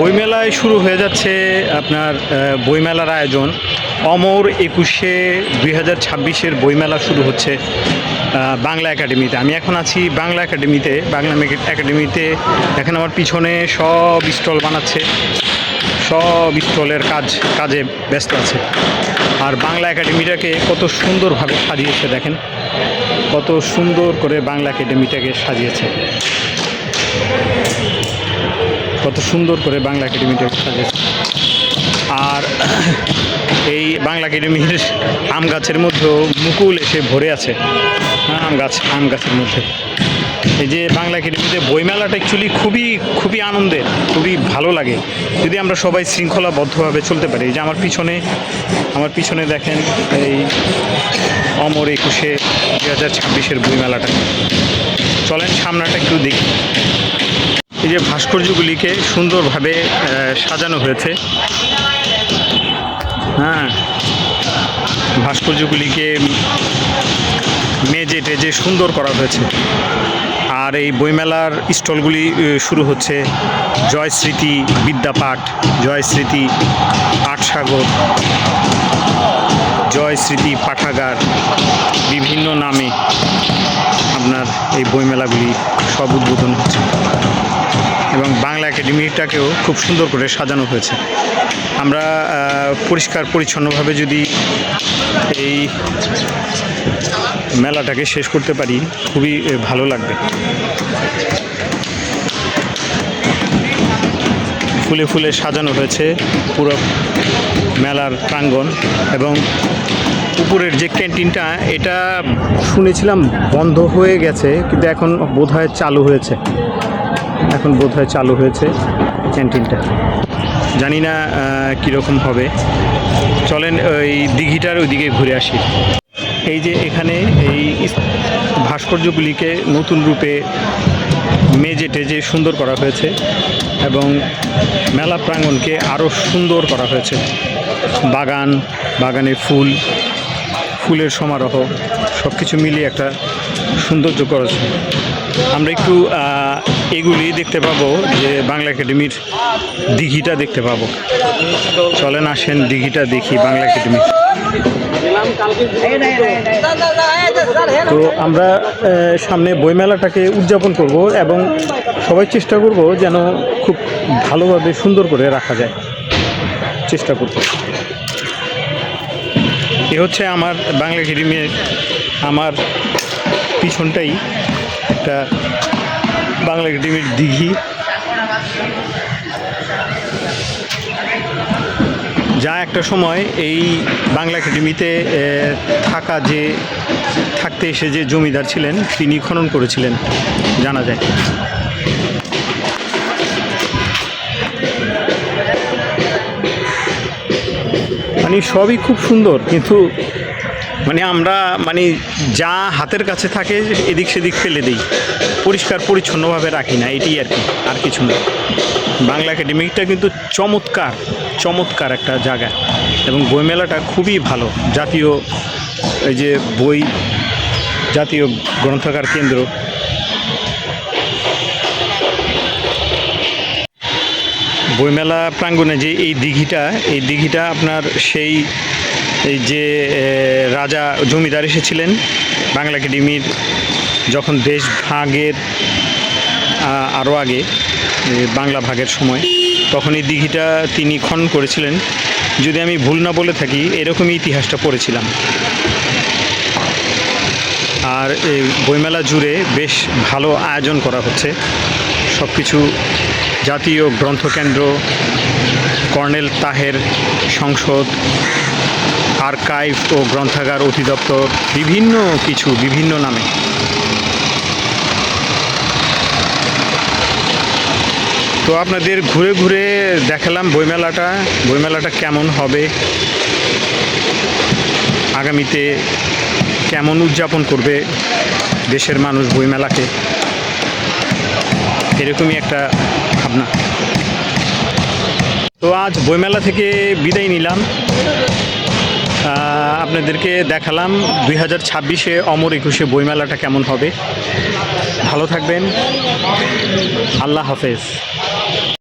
বইমেলায় শুরু হয়ে যাচ্ছে আপনার বইমেলার আয়োজন। অমর 21-এ 2026-এর বইমেলা শুরু হচ্ছে বাংলা একাডেমিতে। আমি এখন আছি বাংলা একাডেমিতে। একাডেমিতে এখন আমার পিছনে সব স্টল বানাচ্ছে, সব স্টলের কাজে ব্যস্ত আছে। আর বাংলা একাডেমিটাকে কত সুন্দরভাবে সাজিয়েছে দেখেন, কত সুন্দর করে বাংলা একাডেমিটাকে সাজিয়েছে, কত সুন্দর করে বাংলা একাডেমিটাকে সাজিয়েছে। আর এই বাংলা একাডেমির আম গাছের মধ্যেও মুকুল এসে ভরে আছে, আম গাছের মধ্যে। এই যে বাংলা একাডেমিতে বইমেলাটা অ্যাকচুয়ালি খুবই আনন্দের, খুবই ভালো লাগে যদি আমরা সবাই শৃঙ্খলাবদ্ধভাবে চলতে পারি। এই যে আমার পিছনে দেখেন এই অমর 21-এ 2026-এর বইমেলাটা। চলেন সামনাটা একটু দেখি। এই যে ভাস্কর্যগুলিকে সুন্দরভাবে সাজানো হয়েছে, ভাস্কর্যগুলিকে মেজে টেজে সুন্দর করা হয়েছে। আর এই বইমেলার স্টলগুলি শুরু হচ্ছে জয়স্মৃতি বিদ্যাপাঠ, জয়স্মৃতি পাঠসাগর, জয়স্মৃতি পাঠাগার, বিভিন্ন নামে আপনার এই বইমেলাগুলি সব উদ্বোধন হচ্ছে। এবং বাংলা একাডেমিটাকেও খুব সুন্দর করে সাজানো হয়েছে। আমরা পরিষ্কার পরিচ্ছন্নভাবে যদি এই মেলাটাকে শেষ করতে পারি খুবই ভালো লাগবে। ফুলে ফুলে সাজানো হয়েছে পুরো মেলার প্রাঙ্গণ। এবং উপরের যে ক্যান্টিনটা, এটা শুনেছিলাম বন্ধ হয়ে গেছে, কিন্তু এখন বোধহয় চালু হয়েছে ক্যান্টিনটা। জানি না কীরকম হবে। চলেন ওই দিঘিটার ওইদিকে ঘুরে আসি। এই যে এখানে এই ভাস্কর্যগুলিকে নতুন রূপে মেজে টেজে সুন্দর করা হয়েছে এবং মেলা প্রাঙ্গণকে আরও সুন্দর করা হয়েছে। বাগানে ফুলের সমারোহ সব কিছু মিলিয়ে একটা সৌন্দর্য করেছে। আমরা একটু এগুলি দেখতে পাবো, যে বাংলা একাডেমির দিঘিটা দেখতে পাবো। চলেন আসেন দিঘিটা দেখি বাংলা একাডেমি। তো আমরা সামনে বইমেলাটাকে উদযাপন করব এবং সবাই চেষ্টা করব যেন খুব ভালোভাবে সুন্দর করে রাখা যায়, চেষ্টা করব। এ হচ্ছে আমার বাংলা একাডেমির, আমার পিছনটাই একটা বাংলা একাডেমির দিঘি, যা একটা সময় এই বাংলা একাডেমিতে থাকতে এসে যে জমিদার ছিলেন তিনি খনন করেছিলেন জানা যায়। মানে সবই খুব সুন্দর, কিন্তু আমরা যা হাতের কাছে থাকে এদিক সেদিক ফেলে দিই, পরিষ্কার পরিচ্ছন্নভাবে রাখি না, এটি আর কিছু না। বাংলা একাডেমিটা কিন্তু চমৎকার একটা জায়গা এবং বইমেলাটা খুবই ভালো। জাতীয় গ্রন্থাগার কেন্দ্র। বইমেলা প্রাঙ্গণে যে এই দিঘিটা আপনার এই যে রাজা জমিদার এসেছিলেন বাংলা একাডেমির যখন দেশ ভাগের আরও আগে, বাংলা ভাগের সময়, তখন এই দিঘিটা তিনি খনন করেছিলেন। যদি আমি ভুল না বলে থাকি, এরকমই ইতিহাসটা পড়েছিলাম। আর এই বইমেলা জুড়ে বেশ ভালো আয়োজন করা হচ্ছে সব কিছু। জাতীয় গ্রন্থকেন্দ্র, কর্নেল তাহের সংসদ, আর্কাইভ ও গ্রন্থাগার অধিদপ্তর, বিভিন্ন নামে। তো আপনাদের ঘুরে ঘুরে দেখালাম বইমেলাটা কেমন হবে, আগামীতে কেমন উদযাপন করবে দেশের মানুষ বইমেলাকে, এরকমই একটা ভাবনা। তো আজ বইমেলা থেকে বিদায় নিলাম, আপনাদেরকে দেখালাম 2026-এ অমর 21-এ বইমেলাটা কেমন হবে। ভালো থাকবেন, আল্লাহ হাফেজ।